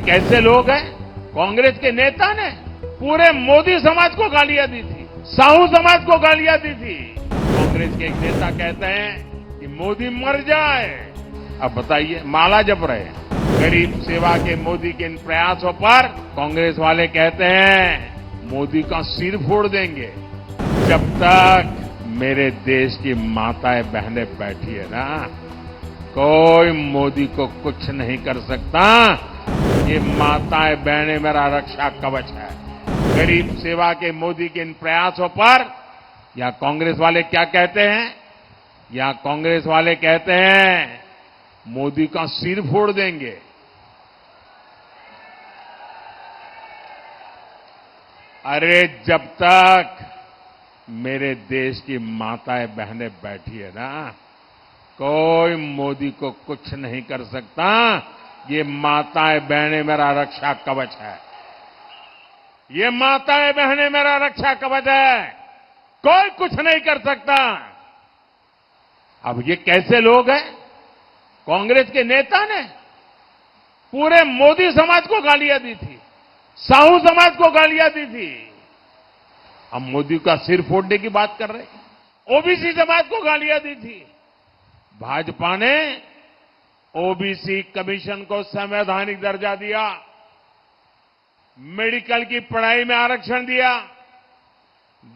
कैसे लोग हैं? कांग्रेस के नेता ने पूरे मोदी समाज को गालियां दी थी, साहू समाज को गालियां दी थी। कांग्रेस के एक नेता कहते हैं कि मोदी मर जाए। अब बताइए, माला जप रहे हैं। गरीब सेवा के मोदी के इन प्रयासों पर कांग्रेस वाले कहते हैं मोदी का सिर फोड़ देंगे। जब तक मेरे देश की माताएं बहनें बैठी है ना, कोई मोदी को कुछ नहीं कर सकता। ये माताएं बहनें मेरा रक्षा कवच है। गरीब सेवा के मोदी के इन प्रयासों पर या कांग्रेस वाले क्या कहते हैं? या कांग्रेस वाले कहते हैं मोदी का सिर फोड़ देंगे। अरे जब तक मेरे देश की माताएं बहनें बैठी है ना, कोई मोदी को कुछ नहीं कर सकता। ये माताएं बहनें मेरा रक्षा कवच है। ये माताएं बहनें मेरा रक्षा कवच है। कोई कुछ नहीं कर सकता। अब ये कैसे लोग हैं? कांग्रेस के नेता ने पूरे मोदी समाज को गालियां दी थी, साहू समाज को गालियां दी थी। हम मोदी का सिर फोड़ने की बात कर रहे हैं। ओबीसी समाज को गालियां दी थी। भाजपा ने ओबीसी कमीशन को संवैधानिक दर्जा दिया, मेडिकल की पढ़ाई में आरक्षण दिया,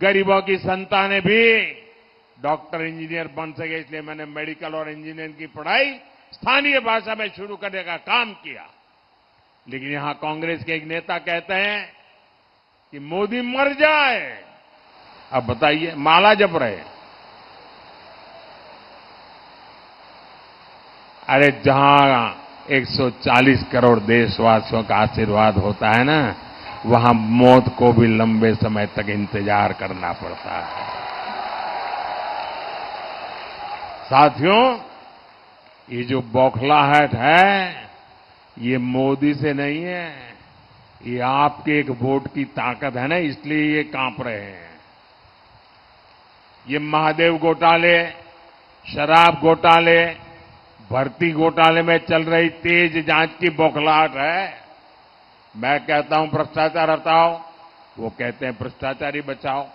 गरीबों की संतानें भी डॉक्टर इंजीनियर बन सके, इसलिए मैंने मेडिकल और इंजीनियरिंग की पढ़ाई स्थानीय भाषा में शुरू करने का काम किया। लेकिन यहां कांग्रेस के एक नेता कहते हैं कि मोदी मर जाए। अब बताइए, माला जप रहे हैं। अरे जहां 140 करोड़ देशवासियों का आशीर्वाद होता है ना, वहां मौत को भी लंबे समय तक इंतजार करना पड़ता है। साथियों, ये जो बौखलाहट है, ये मोदी से नहीं है, ये आपके एक वोट की ताकत है ना, इसलिए ये कांप रहे हैं। ये महादेव घोटाले, शराब घोटाले, भर्ती घोटाले में चल रही तेज जांच की बौखलाहट है। मैं कहता हूं भ्रष्टाचार हटाओ, वो कहते हैं भ्रष्टाचारी बचाओ।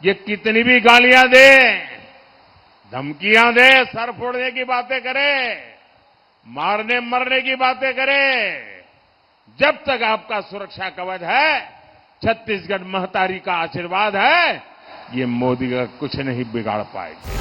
ये कितनी भी गालियां दे, धमकियां दे, सर फोड़ने की बातें करे, मारने मरने की बातें करे, जब तक आपका सुरक्षा कवच है, छत्तीसगढ़ महतारी का आशीर्वाद है, ये मोदी का कुछ नहीं बिगाड़ पाएगी।